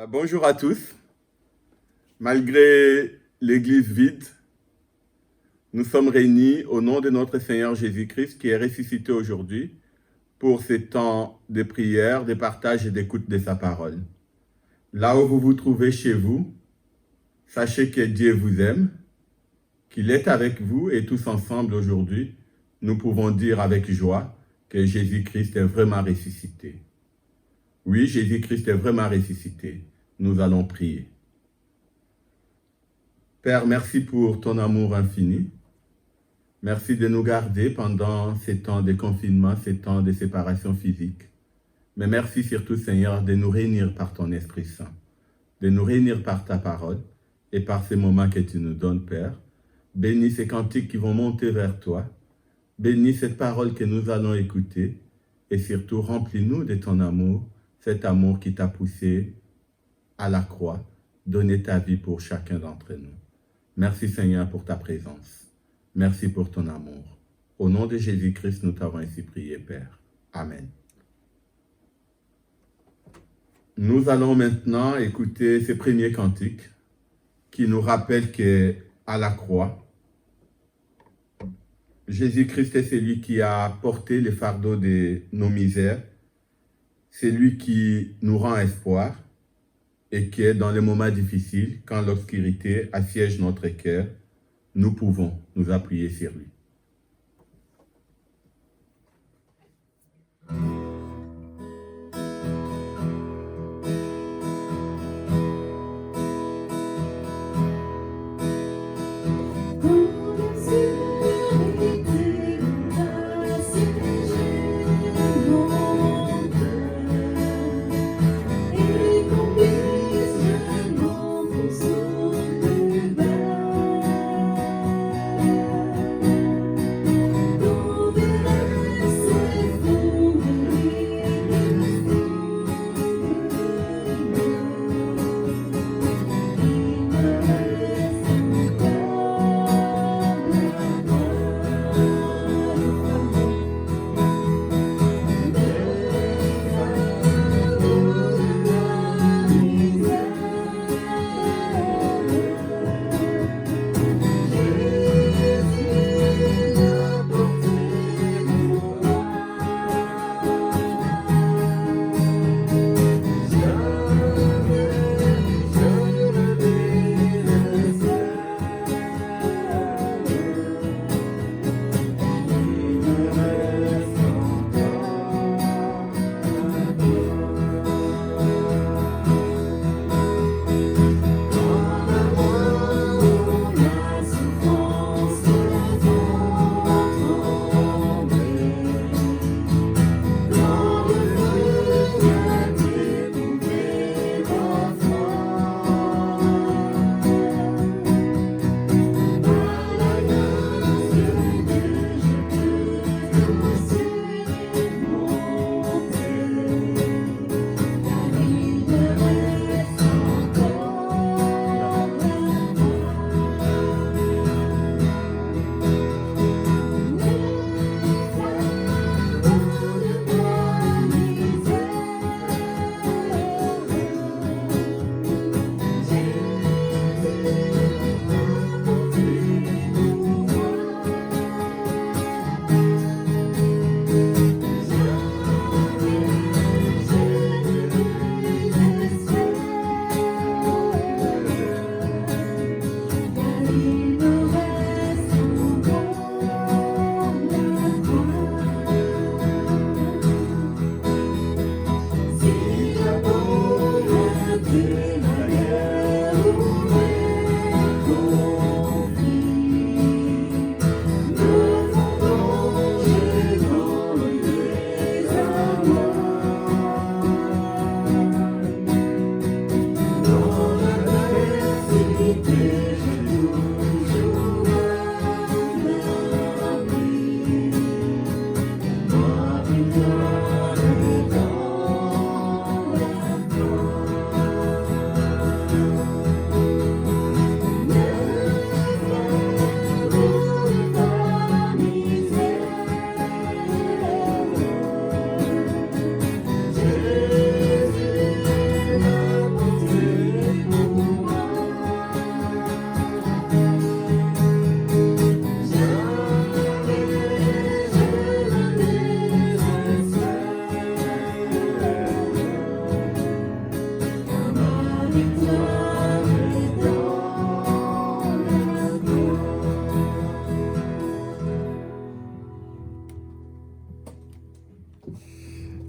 Bonjour à tous. Malgré l'église vide, nous sommes réunis au nom de notre Seigneur Jésus-Christ qui est ressuscité aujourd'hui pour ces temps de prière, de partage et d'écoute de sa parole. Là où vous vous trouvez chez vous, sachez que Dieu vous aime, qu'il est avec vous et tous ensemble aujourd'hui, nous pouvons dire avec joie que Jésus-Christ est vraiment ressuscité. Oui, Jésus-Christ est vraiment ressuscité. Nous allons prier. Père, merci pour ton amour infini. Merci de nous garder pendant ces temps de confinement, ces temps de séparation physique. Mais merci surtout, Seigneur, de nous réunir par ton Esprit Saint, de nous réunir par ta parole et par ces moments que tu nous donnes, Père. Bénis ces cantiques qui vont monter vers toi. Bénis cette parole que nous allons écouter et surtout remplis-nous de ton amour, cet amour qui t'a poussé à la croix, donner ta vie pour chacun d'entre nous. Merci Seigneur pour ta présence. Merci pour ton amour. Au nom de Jésus-Christ, nous t'avons ainsi prié, Père. Amen. Nous allons maintenant écouter ces premiers cantiques qui nous rappellent qu'à la croix, Jésus-Christ est celui qui a porté le fardeau de nos misères. C'est lui qui nous rend espoir et qui est dans les moments difficiles, quand l'obscurité assiège notre cœur, nous pouvons nous appuyer sur lui.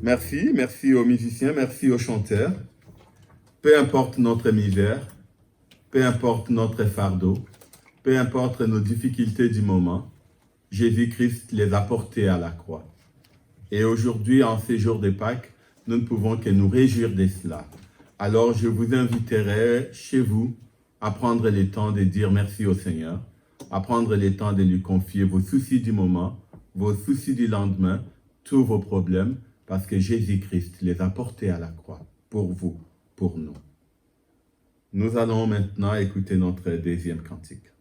Merci aux musiciens, merci aux chanteurs. Peu importe notre misère, peu importe notre fardeau, peu importe nos difficultés du moment, Jésus-Christ les a portées à la croix. Et aujourd'hui, en ces jours de Pâques, nous ne pouvons que nous réjouir de cela. Alors, je vous inviterai chez vous à prendre le temps de dire merci au Seigneur, à prendre le temps de lui confier vos soucis du moment, vos soucis du lendemain, tous vos problèmes, parce que Jésus-Christ les a portés à la croix, pour vous, pour nous. Nous allons maintenant écouter notre deuxième cantique.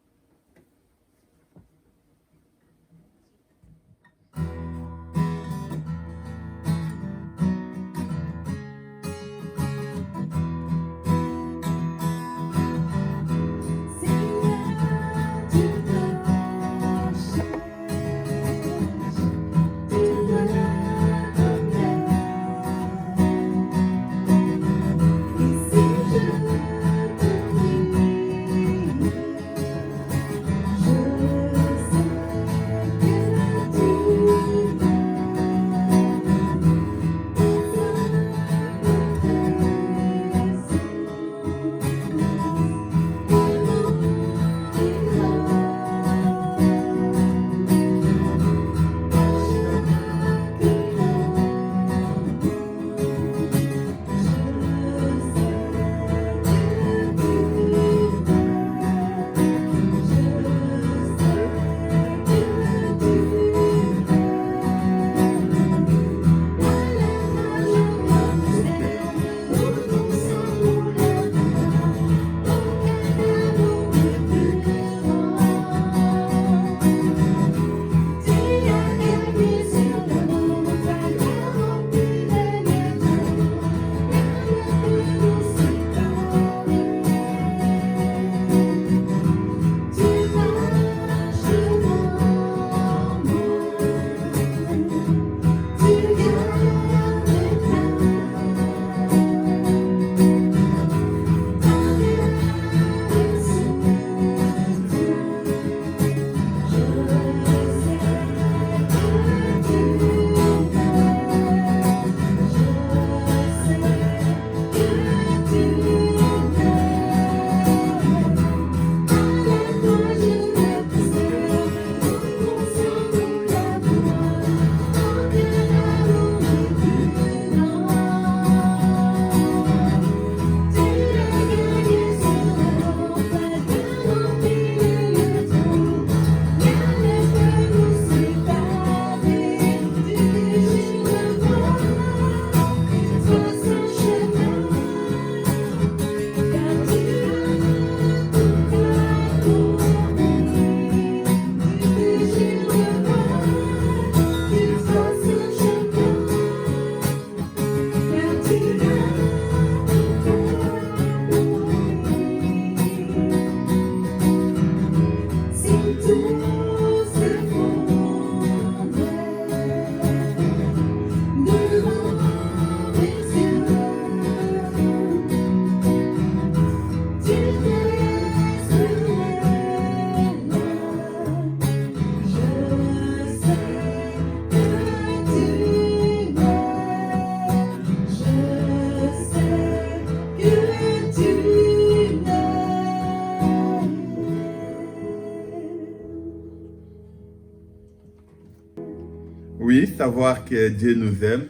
Oui, savoir que Dieu nous aime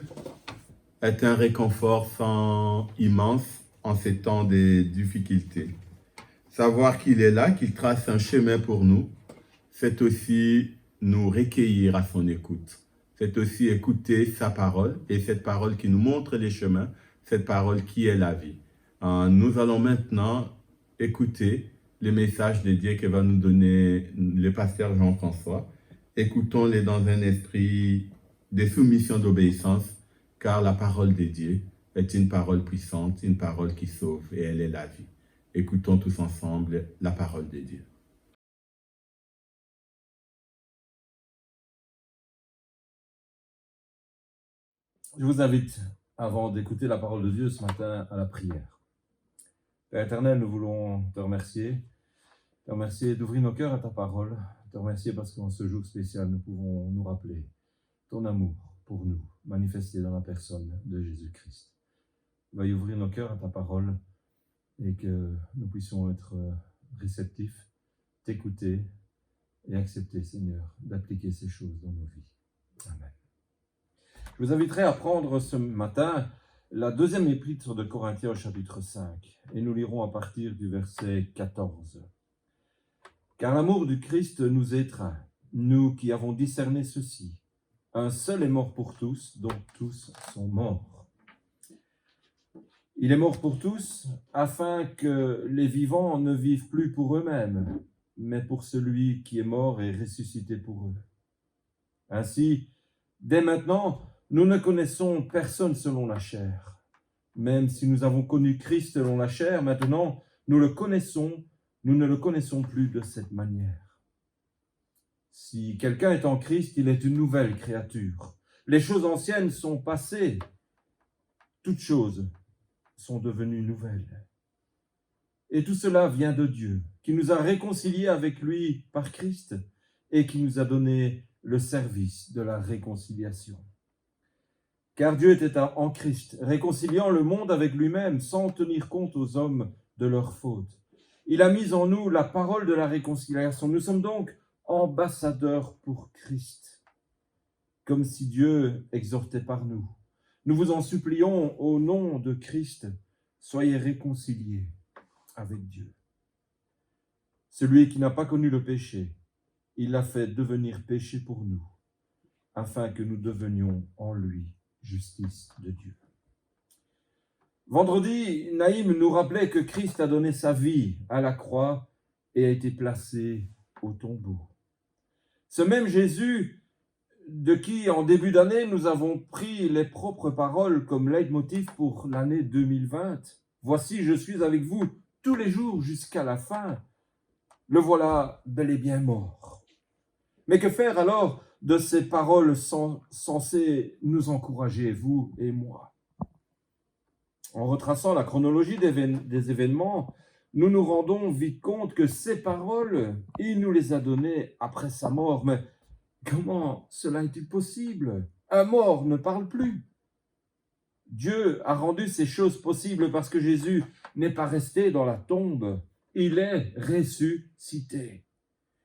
est un réconfort immense en ces temps de difficultés. Savoir qu'il est là, qu'il trace un chemin pour nous, c'est aussi nous recueillir à son écoute. C'est aussi écouter sa parole et cette parole qui nous montre les chemins, cette parole qui est la vie. Nous allons maintenant écouter le message de Dieu que va nous donner le pasteur Jean-François. Écoutons-les dans un esprit de soumission, d'obéissance, car la parole de Dieu est une parole puissante, une parole qui sauve et elle est la vie. Écoutons tous ensemble la parole de Dieu. Je vous invite, avant d'écouter la parole de Dieu ce matin, à la prière. Père éternel, nous voulons te remercier d'ouvrir nos cœurs à ta parole, te remercier parce qu'en ce jour spécial, nous pouvons nous rappeler ton amour pour nous, manifesté dans la personne de Jésus-Christ. Veuille ouvrir nos cœurs à ta parole et que nous puissions être réceptifs, t'écouter et accepter, Seigneur, d'appliquer ces choses dans nos vies. Amen. Je vous inviterai à prendre ce matin la deuxième épître de Corinthiens au chapitre 5 et nous lirons à partir du verset 14. « Car l'amour du Christ nous étreint, nous qui avons discerné ceci. Un seul est mort pour tous, dont tous sont morts. Il est mort pour tous, afin que les vivants ne vivent plus pour eux-mêmes, mais pour celui qui est mort et ressuscité pour eux. Ainsi, dès maintenant, nous ne connaissons personne selon la chair. Même si nous avons connu Christ selon la chair, maintenant, nous ne le connaissons plus de cette manière. Si quelqu'un est en Christ, il est une nouvelle créature. Les choses anciennes sont passées. Toutes choses sont devenues nouvelles. Et tout cela vient de Dieu, qui nous a réconciliés avec lui par Christ et qui nous a donné le service de la réconciliation. Car Dieu était en Christ, réconciliant le monde avec lui-même sans tenir compte aux hommes de leurs fautes. Il a mis en nous la parole de la réconciliation. Nous sommes donc ambassadeurs pour Christ, comme si Dieu exhortait par nous. Nous vous en supplions au nom de Christ, soyez réconciliés avec Dieu. Celui qui n'a pas connu le péché, il l'a fait devenir péché pour nous, afin que nous devenions en lui justice de Dieu. Vendredi, Naïm nous rappelait que Christ a donné sa vie à la croix et a été placé au tombeau. Ce même Jésus, de qui en début d'année nous avons pris les propres paroles comme leitmotiv pour l'année 2020, « Voici, je suis avec vous tous les jours jusqu'à la fin », le voilà bel et bien mort. Mais que faire alors de ces paroles censées nous encourager, vous et moi? En retraçant la chronologie des événements, nous nous rendons vite compte que ces paroles, il nous les a données après sa mort. Mais comment cela est-il possible? Un mort ne parle plus. Dieu a rendu ces choses possibles parce que Jésus n'est pas resté dans la tombe. Il est ressuscité.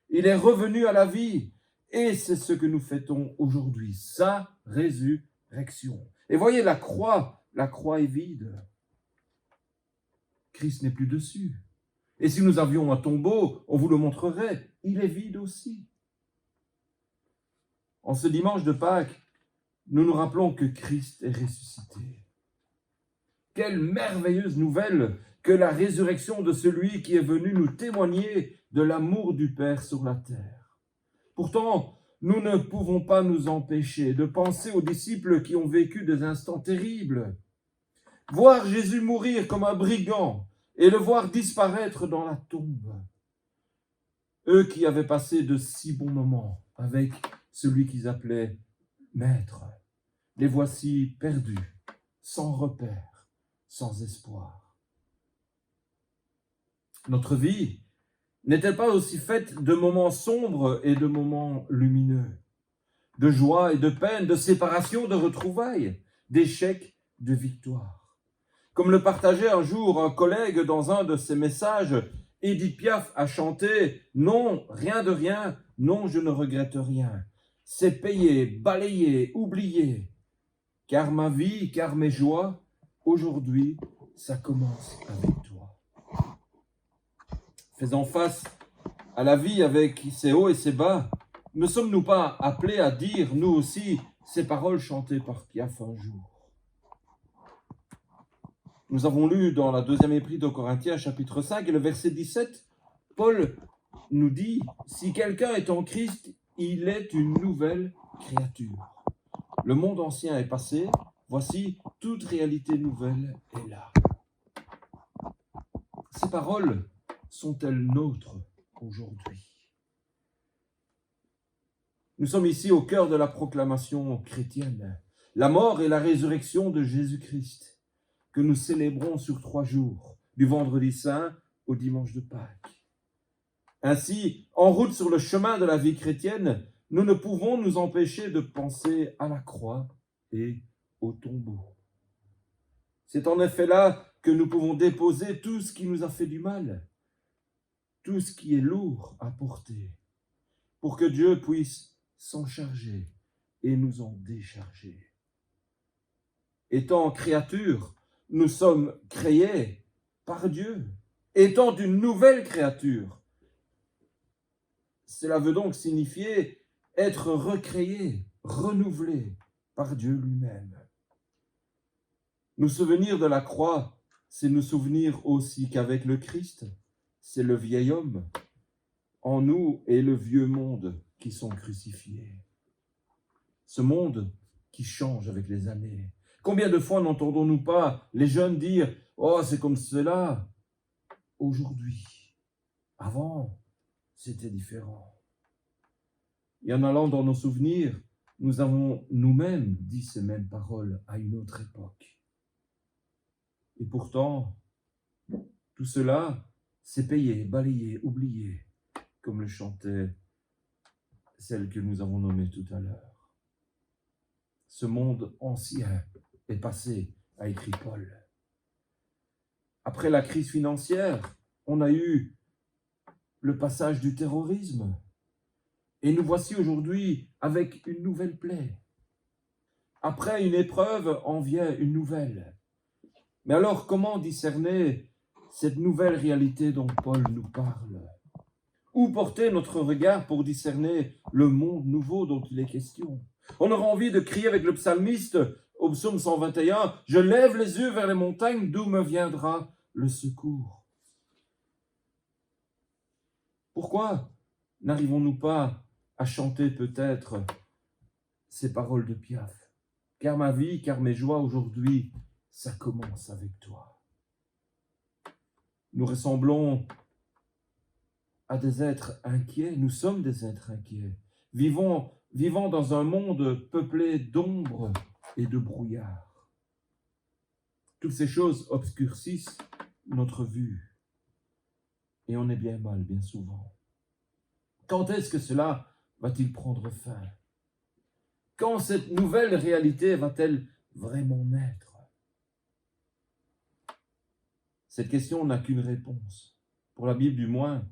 Il est revenu à la vie. Et c'est ce que nous fêtons aujourd'hui, sa résurrection. Et voyez, la croix est vide. Christ n'est plus dessus. Et si nous avions un tombeau, on vous le montrerait, il est vide aussi. En ce dimanche de Pâques, nous nous rappelons que Christ est ressuscité. Quelle merveilleuse nouvelle que la résurrection de celui qui est venu nous témoigner de l'amour du Père sur la terre. Pourtant, nous ne pouvons pas nous empêcher de penser aux disciples qui ont vécu des instants terribles. Voir Jésus mourir comme un brigand et le voir disparaître dans la tombe. Eux qui avaient passé de si bons moments avec celui qu'ils appelaient Maître, les voici perdus, sans repère, sans espoir. Notre vie n'est-elle pas aussi faite de moments sombres et de moments lumineux, de joie et de peine, de séparation, de retrouvailles, d'échecs, de victoires? Comme le partageait un jour un collègue dans un de ses messages, Édith Piaf a chanté « Non, rien de rien, non, je ne regrette rien. C'est payé, balayé, oublié. Car ma vie, car mes joies, aujourd'hui, ça commence avec toi. » Faisant face à la vie avec ses hauts et ses bas, ne sommes-nous pas appelés à dire, nous aussi, ces paroles chantées par Piaf un jour? Nous avons lu dans la deuxième épître aux Corinthiens, chapitre 5, et le verset 17, Paul nous dit « Si quelqu'un est en Christ, il est une nouvelle créature. Le monde ancien est passé, voici, toute réalité nouvelle est là. » Ces paroles sont-elles nôtres aujourd'hui? Nous sommes ici au cœur de la proclamation chrétienne, la mort et la résurrection de Jésus-Christ, que nous célébrons sur 3 jours, du vendredi saint au dimanche de Pâques. Ainsi, en route sur le chemin de la vie chrétienne, nous ne pouvons nous empêcher de penser à la croix et au tombeau. C'est en effet là que nous pouvons déposer tout ce qui nous a fait du mal, tout ce qui est lourd à porter, pour que Dieu puisse s'en charger et nous en décharger. Étant créatures, nous sommes créés par Dieu. Étant une nouvelle créature, cela veut donc signifier être recréé, renouvelé par Dieu lui-même. Nous souvenir de la croix, c'est nous souvenir aussi qu'avec le Christ, c'est le vieil homme en nous et le vieux monde qui sont crucifiés. Ce monde qui change avec les années. Combien de fois n'entendons-nous pas les jeunes dire « Oh, c'est comme cela aujourd'hui. Avant, c'était différent. » Et en allant dans nos souvenirs, nous avons nous-mêmes dit ces mêmes paroles à une autre époque. Et pourtant, tout cela, c'est payé, balayé, oublié, comme le chantait celle que nous avons nommée tout à l'heure. Ce monde ancien est passé, a écrit Paul. Après la crise financière, on a eu le passage du terrorisme. Et nous voici aujourd'hui avec une nouvelle plaie. Après une épreuve, en vient une nouvelle. Mais alors, comment discerner cette nouvelle réalité dont Paul nous parle? Où porter notre regard pour discerner le monde nouveau dont il est question? On aura envie de crier avec le psalmiste au psaume 121, « Je lève les yeux vers les montagnes, d'où me viendra le secours ?» Pourquoi n'arrivons-nous pas à chanter peut-être ces paroles de Piaf? Car ma vie, car mes joies aujourd'hui, ça commence avec toi. Nous ressemblons à des êtres inquiets, nous sommes des êtres inquiets, vivant dans un monde peuplé d'ombre et de brouillard. Toutes ces choses obscurcissent notre vue et on est bien mal, bien souvent. Quand est-ce que cela va-t-il prendre fin? Quand cette nouvelle réalité va-t-elle vraiment naître? Cette question n'a qu'une réponse. Pour la Bible du moins,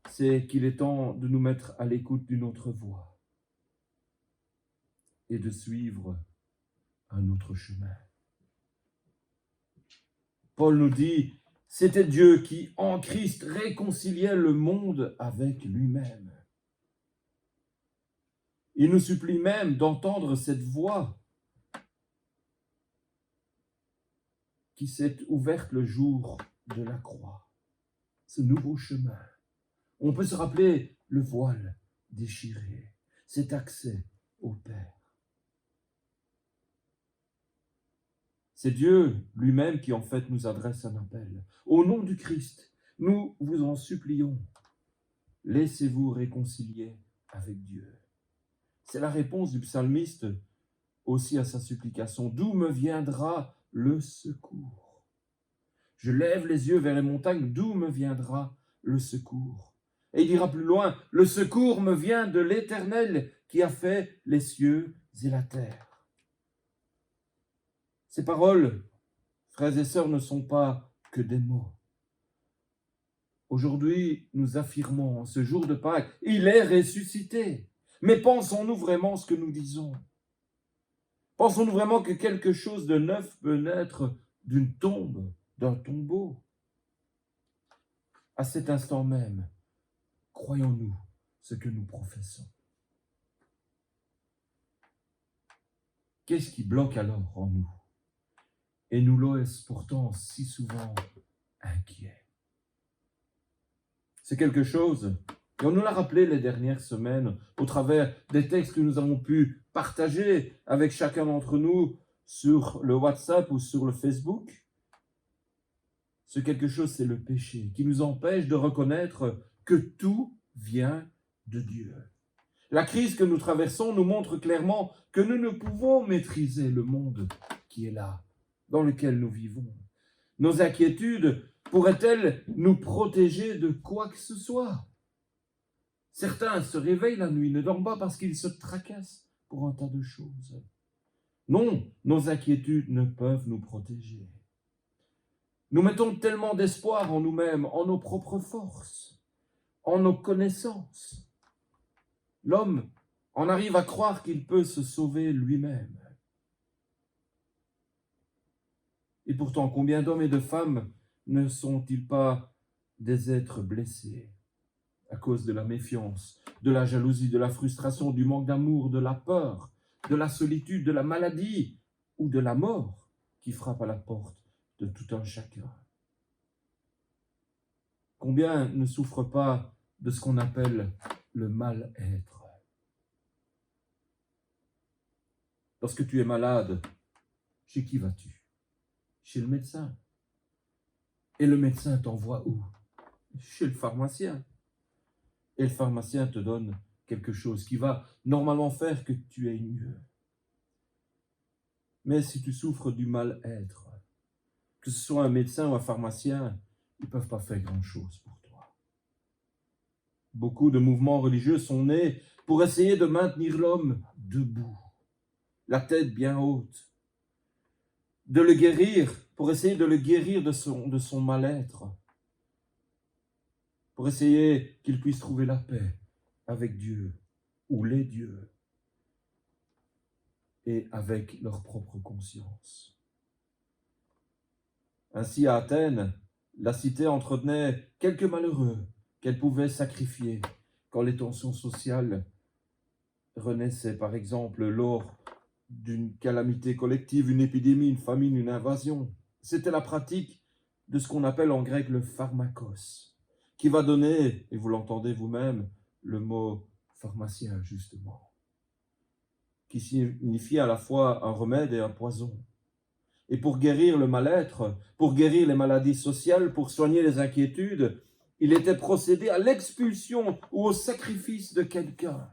c'est qu'il est temps de nous mettre à l'écoute d'une autre voix et de suivre un autre chemin. Paul nous dit, c'était Dieu qui, en Christ, réconciliait le monde avec lui-même. Il nous supplie même d'entendre cette voix qui s'est ouverte le jour de la croix, ce nouveau chemin. On peut se rappeler le voile déchiré, cet accès au Père. C'est Dieu lui-même qui en fait nous adresse un appel. Au nom du Christ, nous vous en supplions, laissez-vous réconcilier avec Dieu. C'est la réponse du psalmiste aussi à sa supplication. D'où me viendra le secours? Je lève les yeux vers les montagnes, d'où me viendra le secours? Et il dira plus loin, le secours me vient de l'Éternel qui a fait les cieux et la terre. Ces paroles, frères et sœurs, ne sont pas que des mots. Aujourd'hui, nous affirmons en ce jour de Pâques, il est ressuscité. Mais pensons-nous vraiment ce que nous disons? Pensons-nous vraiment que quelque chose de neuf peut naître d'une tombe, d'un tombeau? À cet instant même, croyons-nous ce que nous professons? Qu'est-ce qui bloque alors en nous? Et nous laisse pourtant si souvent inquiets. C'est quelque chose, et on nous l'a rappelé les dernières semaines, au travers des textes que nous avons pu partager avec chacun d'entre nous sur le WhatsApp ou sur le Facebook. Ce quelque chose, c'est le péché, qui nous empêche de reconnaître que tout vient de Dieu. La crise que nous traversons nous montre clairement que nous ne pouvons maîtriser le monde qui est là, dans lequel nous vivons. Nos inquiétudes pourraient-elles nous protéger de quoi que ce soit? Certains se réveillent la nuit, ne dorment pas parce qu'ils se tracassent pour un tas de choses. Non, nos inquiétudes ne peuvent nous protéger. Nous mettons tellement d'espoir en nous-mêmes, en nos propres forces, en nos connaissances. L'homme en arrive à croire qu'il peut se sauver lui-même. Et pourtant, combien d'hommes et de femmes ne sont-ils pas des êtres blessés à cause de la méfiance, de la jalousie, de la frustration, du manque d'amour, de la peur, de la solitude, de la maladie ou de la mort qui frappe à la porte de tout un chacun? Combien ne souffrent pas de ce qu'on appelle le mal-être? Lorsque tu es malade, chez qui vas-tu? Chez le médecin. Et le médecin t'envoie où? Chez le pharmacien. Et le pharmacien te donne quelque chose qui va normalement faire que tu ailles mieux. Mais si tu souffres du mal-être, que ce soit un médecin ou un pharmacien, ils ne peuvent pas faire grand-chose pour toi. Beaucoup de mouvements religieux sont nés pour essayer de maintenir l'homme debout, la tête bien haute, de le guérir, pour essayer de le guérir de son mal-être, pour essayer qu'il puisse trouver la paix avec Dieu ou les dieux et avec leur propre conscience. Ainsi, à Athènes, la cité entretenait quelques malheureux qu'elle pouvait sacrifier quand les tensions sociales renaissaient, par exemple, lors d'une calamité collective, une épidémie, une famine, une invasion. C'était la pratique de ce qu'on appelle en grec le pharmakos, qui va donner, et vous l'entendez vous-même, le mot pharmacien, justement, qui signifie à la fois un remède et un poison. Et pour guérir le mal-être, pour guérir les maladies sociales, pour soigner les inquiétudes, il était procédé à l'expulsion ou au sacrifice de quelqu'un.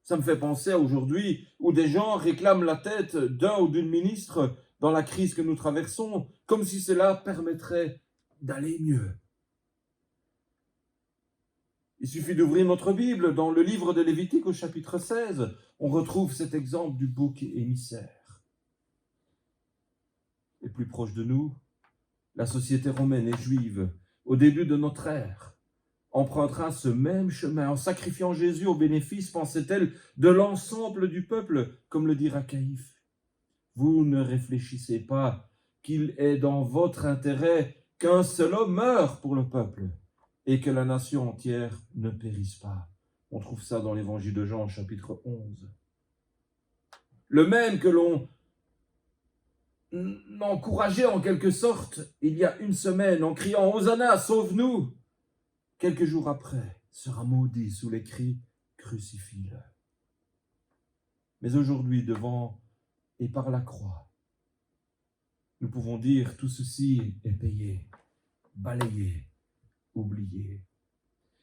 Ça me fait penser à aujourd'hui où des gens réclament la tête d'un ou d'une ministre dans la crise que nous traversons, comme si cela permettrait d'aller mieux. Il suffit d'ouvrir notre Bible. Dans le livre de Lévitique au chapitre 16, on retrouve cet exemple du bouc émissaire. Et plus proche de nous, la société romaine et juive, au début de notre ère, empruntera ce même chemin en sacrifiant Jésus au bénéfice, pensait-elle, de l'ensemble du peuple, comme le dira Caïphe. Vous ne réfléchissez pas qu'il est dans votre intérêt qu'un seul homme meure pour le peuple et que la nation entière ne périsse pas. On trouve ça dans l'évangile de Jean, chapitre 11. Le même que l'on encourageait en quelque sorte il y a une semaine en criant « Hosanna, sauve-nous !» quelques jours après, sera maudit sous les cris « Crucifie-le ». Mais aujourd'hui, devant et par la croix, nous pouvons dire tout ceci est payé, balayé, oublié.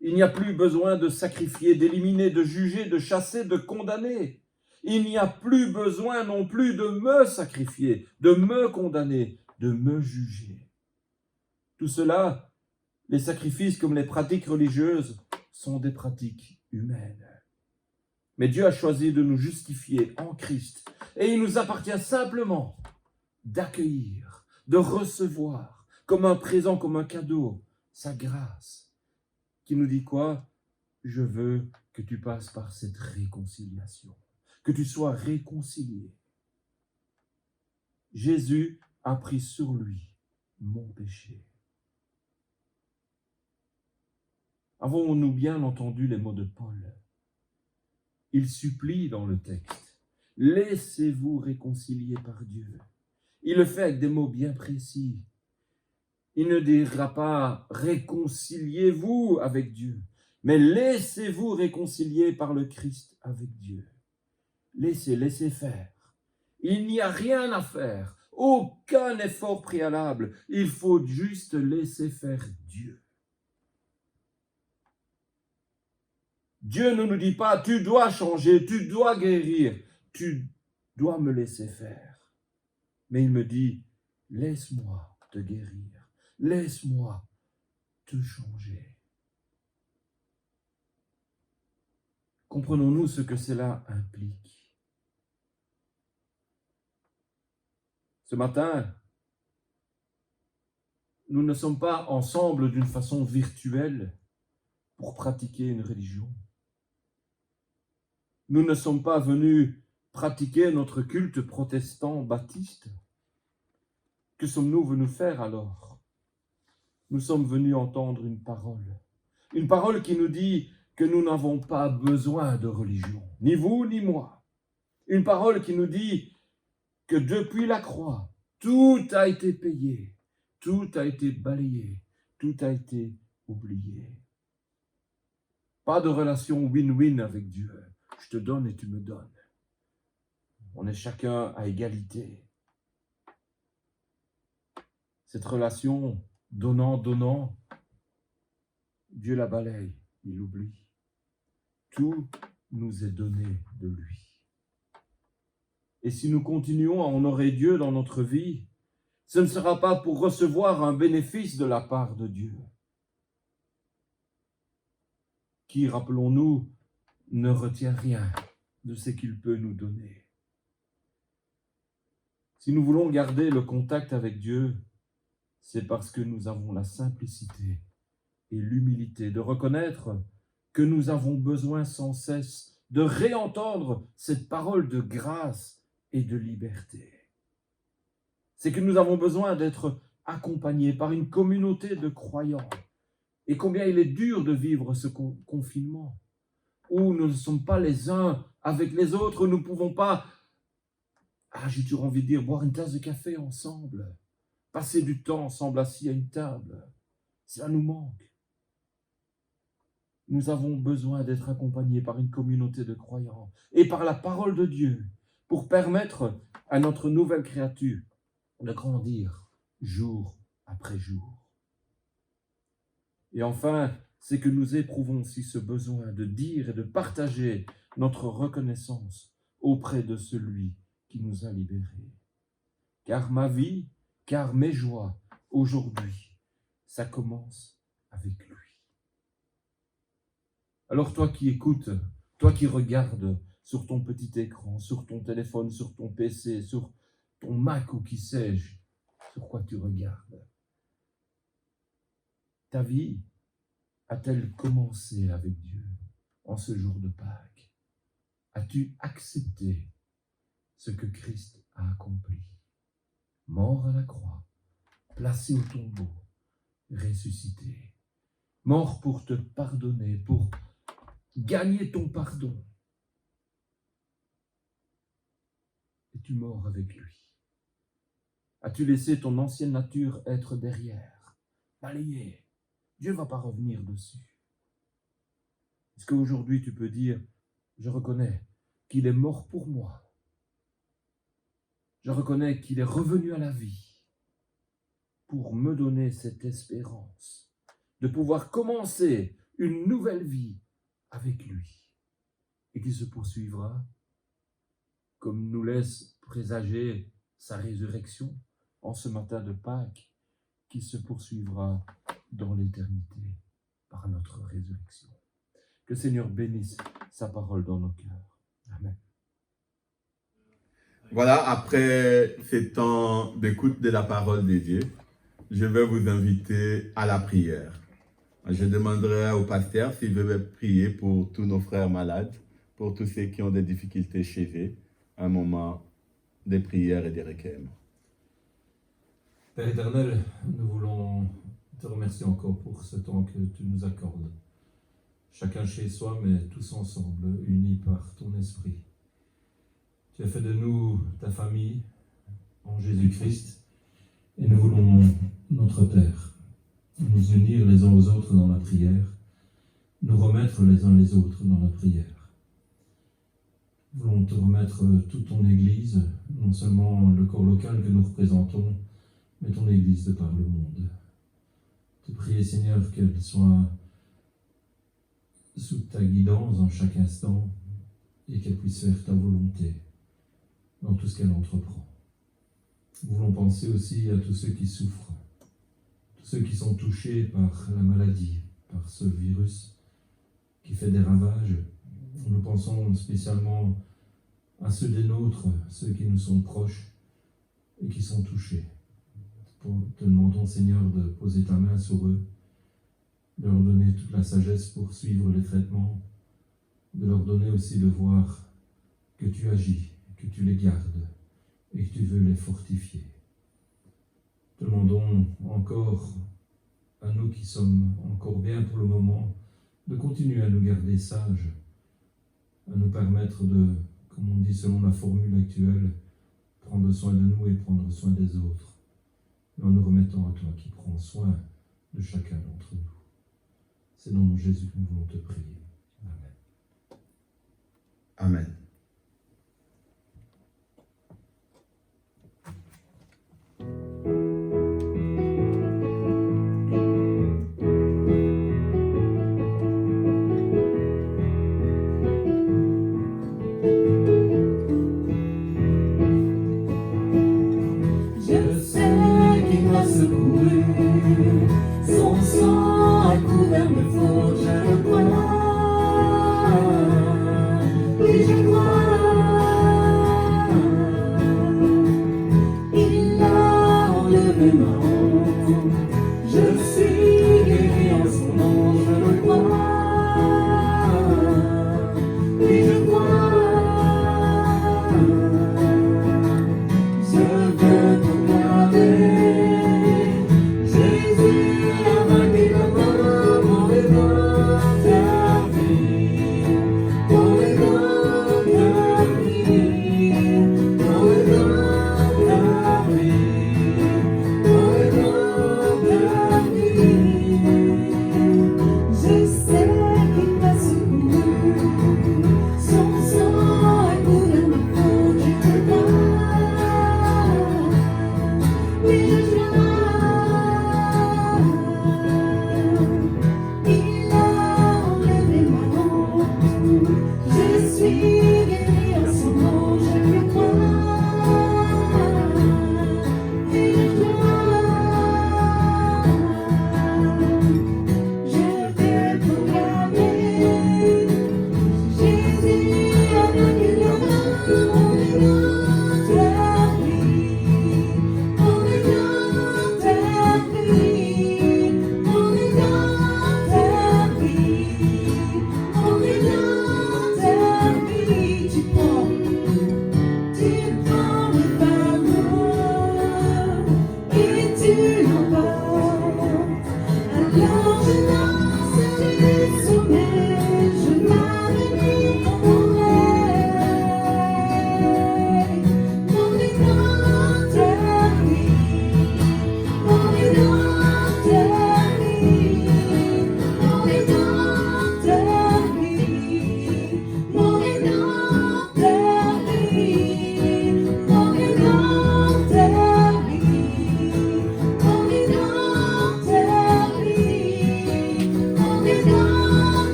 Il n'y a plus besoin de sacrifier, d'éliminer, de juger, de chasser, de condamner. Il n'y a plus besoin non plus de me sacrifier, de me condamner, de me juger. Tout cela, les sacrifices comme les pratiques religieuses, sont des pratiques humaines. Mais Dieu a choisi de nous justifier en Christ et il nous appartient simplement d'accueillir, de recevoir comme un présent, comme un cadeau, sa grâce, qui nous dit quoi? Je veux que tu passes par cette réconciliation, que tu sois réconcilié. Jésus a pris sur lui mon péché. Avons-nous bien entendu les mots de Paul? Il supplie dans le texte, laissez-vous réconcilier par Dieu. Il le fait avec des mots bien précis. Il ne dira pas réconciliez-vous avec Dieu, mais laissez-vous réconcilier par le Christ avec Dieu. Laissez faire. Il n'y a rien à faire, aucun effort préalable. Il faut juste laisser faire Dieu. Dieu ne nous dit pas, tu dois changer, tu dois guérir, tu dois me laisser faire. Mais il me dit, laisse-moi te guérir, laisse-moi te changer. Comprenons-nous ce que cela implique? Ce matin, nous ne sommes pas ensemble d'une façon virtuelle pour pratiquer une religion. Nous ne sommes pas venus pratiquer notre culte protestant baptiste. Que sommes-nous venus faire alors? Nous sommes venus entendre une parole qui nous dit que nous n'avons pas besoin de religion, ni vous ni moi. Une parole qui nous dit que depuis la croix, tout a été payé, tout a été balayé, tout a été oublié. Pas de relation win-win avec Dieu. Je te donne et tu me donnes. On est chacun à égalité. Cette relation donnant, Dieu la balaye, il l'oublie. Tout nous est donné de lui. Et si nous continuons à honorer Dieu dans notre vie, ce ne sera pas pour recevoir un bénéfice de la part de Dieu, qui, rappelons-nous, ne retient rien de ce qu'il peut nous donner. Si nous voulons garder le contact avec Dieu, c'est parce que nous avons la simplicité et l'humilité de reconnaître que nous avons besoin sans cesse de réentendre cette parole de grâce et de liberté. C'est que nous avons besoin d'être accompagnés par une communauté de croyants. Et combien il est dur de vivre ce confinement, où nous ne sommes pas les uns avec les autres, où nous ne pouvons pas, j'ai toujours envie de dire, boire une tasse de café ensemble, passer du temps ensemble assis à une table. Cela nous manque. Nous avons besoin d'être accompagnés par une communauté de croyants et par la parole de Dieu pour permettre à notre nouvelle créature de grandir jour après jour. Et enfin, c'est que nous éprouvons aussi ce besoin de dire et de partager notre reconnaissance auprès de celui qui nous a libérés. Car ma vie, car mes joies aujourd'hui, ça commence avec lui. Alors toi qui écoutes, toi qui regardes sur ton petit écran, sur ton téléphone, sur ton PC, sur ton Mac ou qui sais-je, sur quoi tu regardes? Ta vie a-t-elle commencé avec Dieu en ce jour de Pâques? As-tu accepté ce que Christ a accompli? Mort à la croix, placé au tombeau, ressuscité. Mort pour te pardonner, pour gagner ton pardon. Es-tu mort avec lui? As-tu laissé ton ancienne nature être derrière, balayée? Dieu ne va pas revenir dessus. Est-ce qu'aujourd'hui tu peux dire, je reconnais qu'il est mort pour moi. Je reconnais qu'il est revenu à la vie pour me donner cette espérance de pouvoir commencer une nouvelle vie avec lui et qui se poursuivra, comme nous laisse présager sa résurrection en ce matin de Pâques, qui se poursuivra dans l'éternité par notre résurrection. Que le Seigneur bénisse sa parole dans nos cœurs. Amen. Voilà, après ces temps d'écoute de la parole de Dieu, je vais vous inviter à la prière. Je demanderai au pasteur s'il veut prier pour tous nos frères malades, pour tous ceux qui ont des difficultés chez eux, un moment de prière et de requiem. Père éternel, nous voulons te remercier encore pour ce temps que tu nous accordes. Chacun chez soi, mais tous ensemble, unis par ton esprit. Tu as fait de nous ta famille en Jésus-Christ et nous voulons, notre Père, nous unir les uns aux autres dans la prière, nous remettre les uns les autres dans la prière. Nous voulons te remettre toute ton Église, non seulement le corps local que nous représentons, mais ton Église de par le monde. Te prier, Seigneur, qu'elle soit sous ta guidance en chaque instant et qu'elle puisse faire ta volonté dans tout ce qu'elle entreprend. Nous voulons penser aussi à tous ceux qui souffrent, tous ceux qui sont touchés par la maladie, par ce virus qui fait des ravages Nous pensons spécialement à ceux des nôtres, ceux qui nous sont proches et qui sont touchés. Te demandons, Seigneur, de poser ta main sur eux, de leur donner toute la sagesse pour suivre les traitements, de leur donner aussi de voir que tu agis, que tu les gardes et que tu veux les fortifier. Te demandons encore à nous qui sommes encore bien pour le moment, de continuer à nous garder sages, à nous permettre de, comme on dit selon la formule actuelle, prendre soin de nous et prendre soin des autres, et en nous remettant à toi qui prends soin de chacun d'entre nous. C'est dans le nom de Jésus que nous voulons te prier. Amen. Amen. Son sang a couvert mes fautes, je le crois. Oui, je crois. Il a enlevé ma honte. Je suis guéri en son nom, je le crois. Oui, je crois. Je veux proclamer.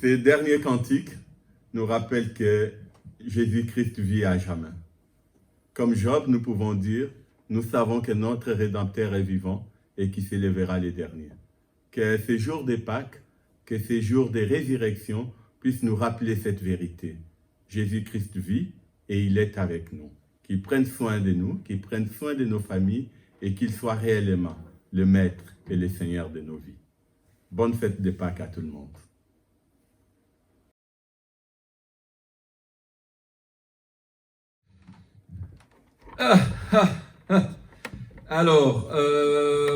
Ces derniers cantiques nous rappellent que Jésus-Christ vit à jamais. Comme Job, nous pouvons dire, nous savons que notre Rédempteur est vivant et qui s'élèvera les derniers. Que ces jours de Pâques, que ces jours de résurrection puissent nous rappeler cette vérité. Jésus-Christ vit et il est avec nous. Qu'il prenne soin de nous, qu'il prenne soin de nos familles et qu'il soit réellement le Maître et le Seigneur de nos vies. Bonne fête de Pâques à tout le monde. Alors,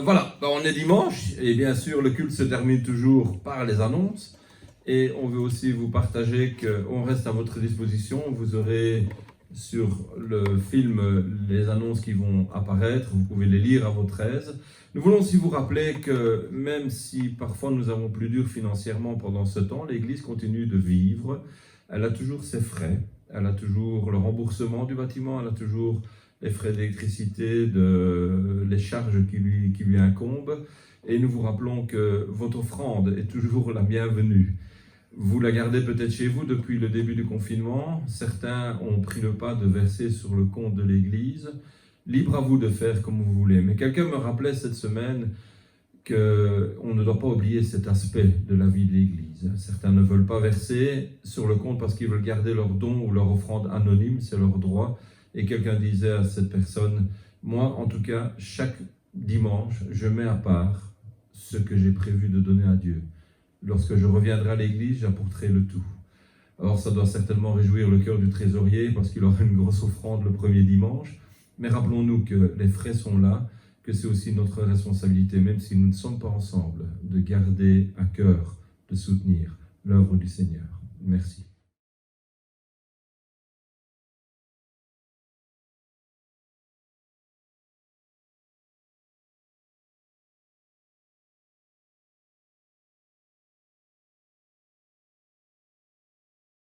voilà, on est dimanche et bien sûr le culte se termine toujours par les annonces et on veut aussi vous partager qu'on reste à votre disposition. Vous aurez sur le film les annonces qui vont apparaître, vous pouvez les lire à votre aise. Nous voulons aussi vous rappeler que même si parfois nous avons plus dur financièrement pendant ce temps, l'Église continue de vivre, elle a toujours ses frais, elle a toujours le remboursement du bâtiment, elle a toujours les frais d'électricité, les charges qui lui incombent. Et nous vous rappelons que votre offrande est toujours la bienvenue. Vous la gardez peut-être chez vous depuis le début du confinement. Certains ont pris le pas de verser sur le compte de l'Église. Libre à vous de faire comme vous voulez. Mais quelqu'un me rappelait cette semaine qu'on ne doit pas oublier cet aspect de la vie de l'Église. Certains ne veulent pas verser sur le compte parce qu'ils veulent garder leur don ou leur offrande anonyme, c'est leur droit. Et quelqu'un disait à cette personne, moi en tout cas, chaque dimanche, je mets à part ce que j'ai prévu de donner à Dieu. Lorsque je reviendrai à l'église, j'apporterai le tout. Alors ça doit certainement réjouir le cœur du trésorier parce qu'il aura une grosse offrande le premier dimanche. Mais rappelons-nous que les frais sont là, que c'est aussi notre responsabilité, même si nous ne sommes pas ensemble, de garder à cœur, de soutenir l'œuvre du Seigneur. Merci.